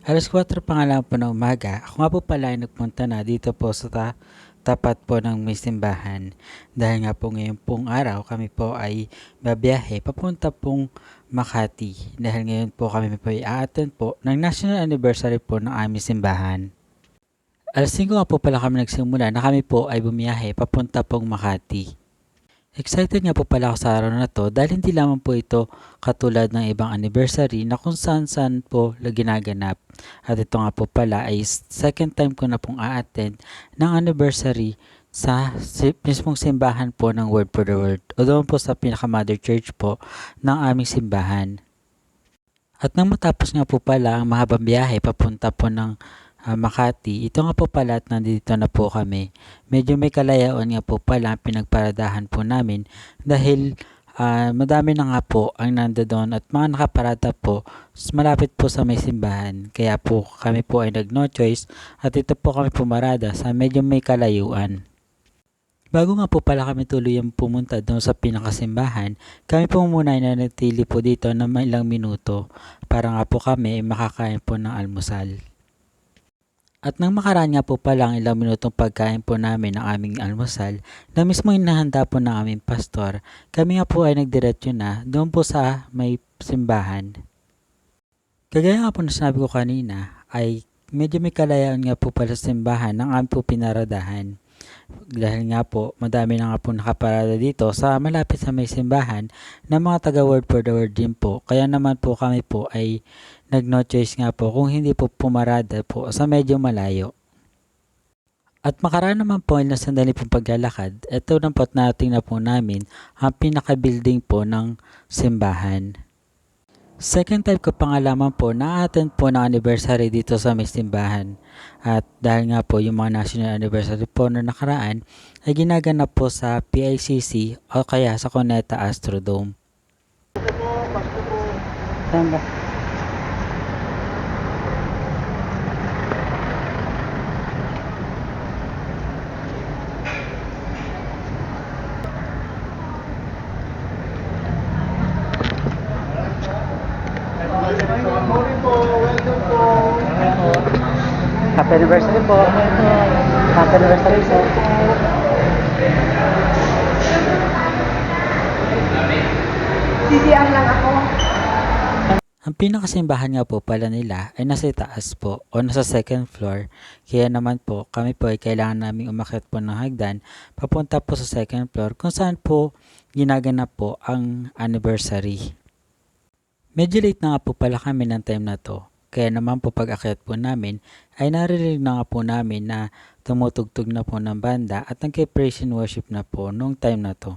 4:00 pa nga lang po ng umaga, ako nga po pala ay nagpunta na dito po sa tapat po ng may simbahan. Dahil nga po ngayon pong araw kami po ay babiyahe papunta pong Makati. Dahil ngayon po kami po ay a-attend po ng national anniversary po ng aming simbahan. Alas 5 nga po pala kami nagsimula na kami po ay bumiyahe papunta pong Makati. Excited nga po pala ako sa araw na to dahil hindi lamang po ito katulad ng ibang anniversary na kung saan po ginaganap. At ito nga po pala ay second time ko na pong a-attend ng anniversary sa mismong simbahan po ng Word for the World o doon po sa pinaka-mother church po ng aming simbahan. At nang matapos nga po pala ang mahabang biyahe papunta po ng Makati, ito nga po pala at nandito na po kami. Medyo may kalayaan nga po pala ang pinagparadahan po namin dahil madami na nga po ang nandoon at mga nakaparada po malapit po sa may simbahan. Kaya po kami po ay nag no choice at ito po kami pumarada sa medyo may kalayuan. Bago nga po pala kami tuluyang pumunta doon sa pinakasimbahan, kami po muna ay nanatili po dito ng ilang minuto para nga po kami ay makakain po ng almusal. At nang makaraan nga po pala ang ilang minutong pagkain po namin ng aming almusal na mismo inahanda po ng aming pastor, kami nga po ay nagdiretso na doon po sa may simbahan. Kagaya nga po na sinabi ko kanina ay medyo may kalayaan nga po pala sa simbahan ng aming po pinaradahan. Dahil nga po madami na nga po nakaparada dito sa malapit sa may simbahan na mga taga Word for the World din po. Kaya naman po kami po ay nag-no choice nga po kung hindi po pumarada po sa medyo malayo. At makaraan naman po ilang sandali pong paglalakad, ito na po natin na po namin ang pinaka-building po ng simbahan. Second time ko pangalaman po na-attend po ng anniversary dito sa may simbahan. At dahil nga po yung mga national anniversary po na nakaraan ay ginaganap po sa PICC o kaya sa Cuneta Astrodome. Saan ba? Happy anniversary po. Happy anniversary po. CCR lang ako. Ang pinakasimbahan nga po pala nila ay nasa taas po o nasa second floor. Kaya naman po kami po ay kailangan naming umakyat po ng hagdan papunta po sa second floor kung saan po ginaganap po ang anniversary. Medyo late na nga po pala kami ng time na to. Kaya naman po pag-akyat po namin ay naririnig na nga po namin na tumutugtog na po ng banda at nagka-praise and worship na po noong time na to.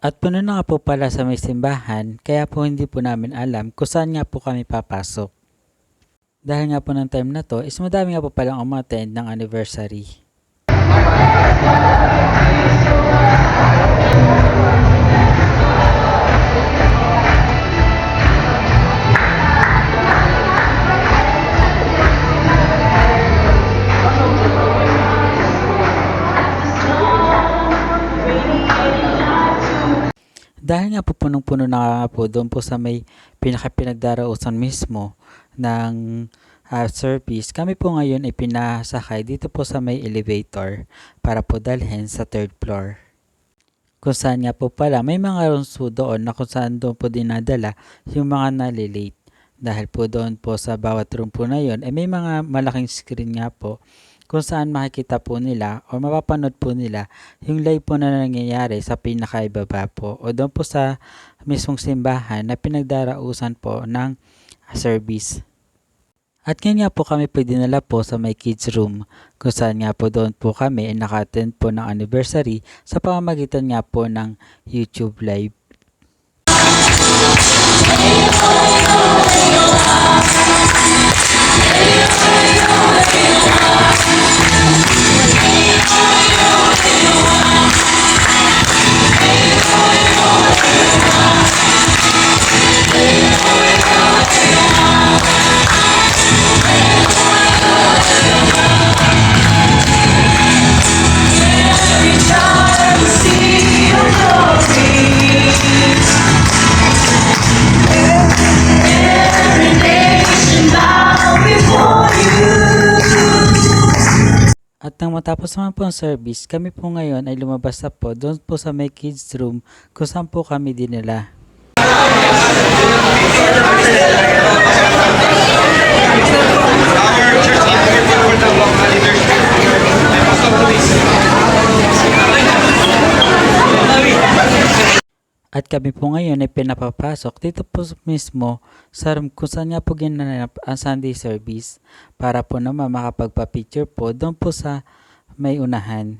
At puno na nga po pala sa may simbahan, kaya po hindi po namin alam kung saan nga po kami papasok. Dahil nga po ng time na to, is madami nga po palang umattend ng anniversary. Dahil nga po punong-puno na nga po doon po sa may pinagdarausan mismo ng service, kami po ngayon ay pinasakay dito po sa may elevator para po dalhin sa third floor. Kung saan nga po pala may mga rooms po doon na kung saan doon po dinadala yung mga nalilate. Dahil po doon po sa bawat room po na yun ay may mga malaking screen nga po kung saan makikita po nila o mapapanood po nila yung live po na nangyayari sa pinakaibaba po o doon po sa mismong simbahan na pinagdarausan po ng service. At ngayon nga po kami po dinala po sa may kids room kung saan nga po doon po kami naka-attend po ng anniversary sa pamamagitan nga po ng YouTube live. At nang matapos naman po ang service, kami po ngayon ay lumabas na po doon po sa may kids room kung saan po kami dinala. At kami po ngayon ay pinapapasok dito po mismo sa room kung saan nga po ginanap ang Sunday service para po naman makapagpa-picture po doon po sa may unahan.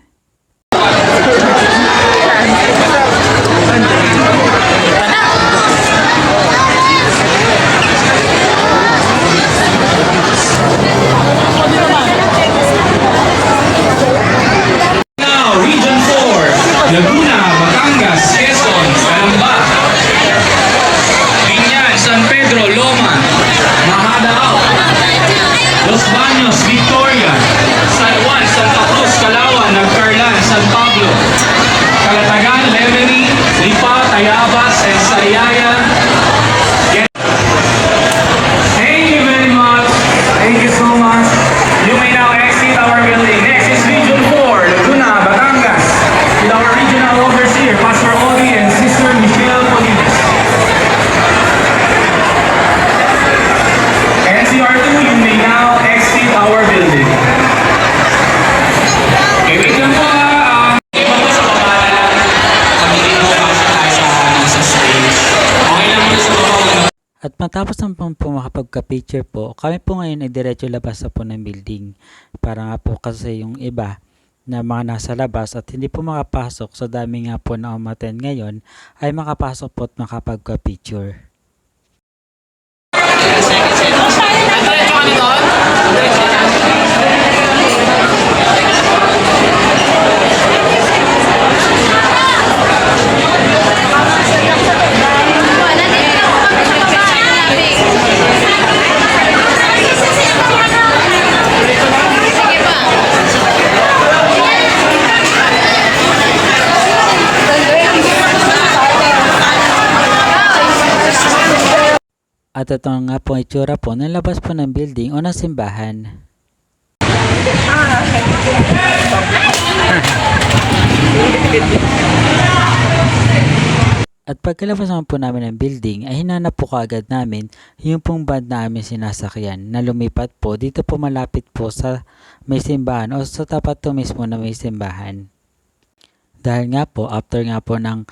Now, Region 4, Laguna, Batangas, Quezon, Calamba, Binyan, San Pedro, Loma, Mahadao, Los Baños, Victoria, San Juan, Santa Cruz, Calauan, Nagcarlan, San Pablo, Calatagan, Lemony, Lipa, Tayabas, and Sariaya. Thank you very much. Thank you so much. You may now exit our building. Next is Region 4, Laguna, Batangas, with our regional overseer, Pastor Oli and Sister Michelle Polinas. NCR2, you may now exit our building. Okay, wait lang po iba po sa baba na lang. Kami din po pasok tayo sa stage. Okay lang po sa baba. At matapos naman po makapagka-picture po, kami po ngayon ay diretso labas na po ng building. Para nga po kasi yung iba na mga nasa labas at hindi po makapasok sa dami nga po na umattend ngayon ay makapasok po at makapagka-picture. At ito nga po ang itsura po ng labas po ng building o ng simbahan. At pagkalabas naman po namin ng building ay hinanap po kaagad namin yung pong band namin sinasakyan na lumipat po dito po malapit po sa may simbahan o sa tapat to mismo na may simbahan. Dahil nga po after nga po ng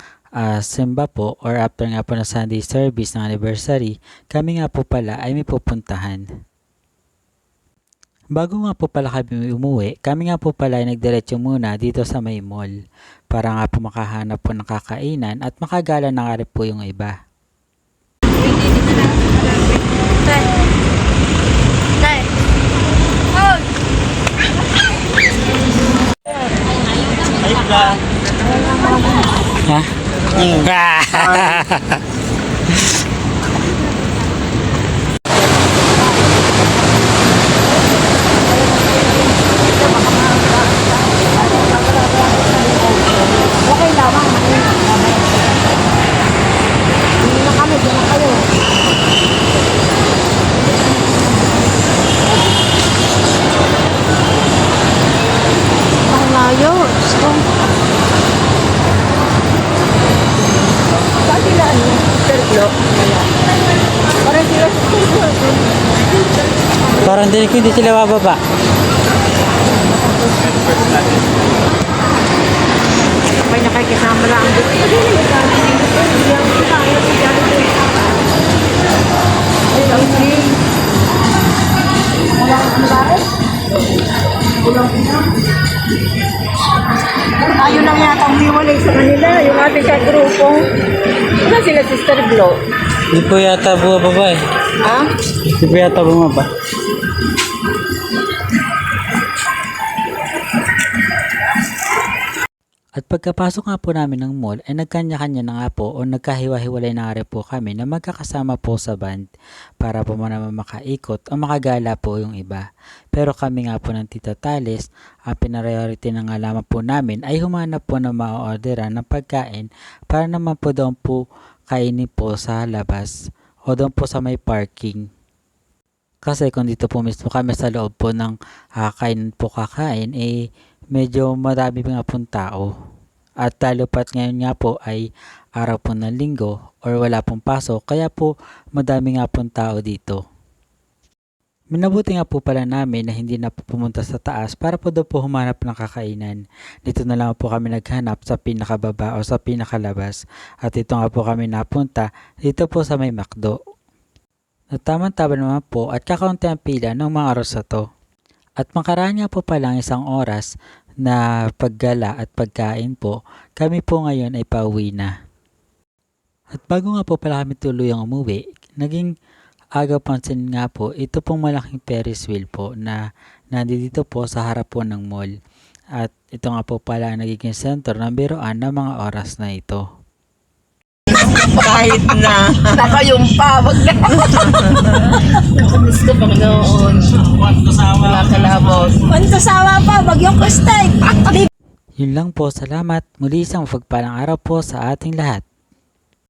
simba po or after nga po ng Sunday service ng anniversary, kami nga po pala ay may pupuntahan. Bago nga po pala kami umuwi, kami nga po pala ay nagdiretso muna dito sa may mall para nga po makahanap po ng kakainan at makagala na nga rin po yung iba. Ha? Parang hindi sila bababa. May nakikisama lang. Tayo lang yata umiwalay sa kanila, yung ating sa grupo. Wala sila Sister Glow. Hindi po yata bumaba eh. Ha? Hindi po yata bumaba. At pagkapasok nga po namin ng mall ay nagkanya-kanya na nga po o nagkahiwa-hiwalay na nga rin po kami na magkakasama po sa band para po naman makaikot o makagala po yung iba. Pero kami nga po ng Tita Tales, ang pinariority na nga lamang po namin ay humanap po ng ma-orderan ng pagkain para naman po doon po kainin po sa labas o doon po sa may parking. Kasi kung dito po mismo kami sa loob po ng kainan po kakain, medyo madami nga pong tao. At lalo pat ngayon nga po ay araw po ng linggo or wala pong pasok, kaya po madami nga pong tao dito. Minabuti nga po pala namin na hindi na po pumunta sa taas para po daw po humanap ng kakainan. Dito na lang po kami naghanap sa pinakababa o sa pinakalabas. At ito nga po kami napunta dito po sa may McDo. At tamang-tama naman po at kakaunti ang pila ng mga oras na to. At makaraan nga po palang isang oras na paggala at pagkain po, kami po ngayon ay pauwi na. At bago nga po pala kami tuluyang umuwi, naging agaw pansin nga po, ito pong malaking Ferris wheel po na nandito po sa harap po ng mall. At ito nga po pala ang nagiging sentro ng biroan ng mga oras na ito. Kahit na. Naka yung pa. Wag na. Nakamiss ko pang noon. Wala kalabos. Kwanto sawa pa. Bagyong kustek. Yun lang po, salamat. Muli isang mapagpalang araw po sa ating lahat.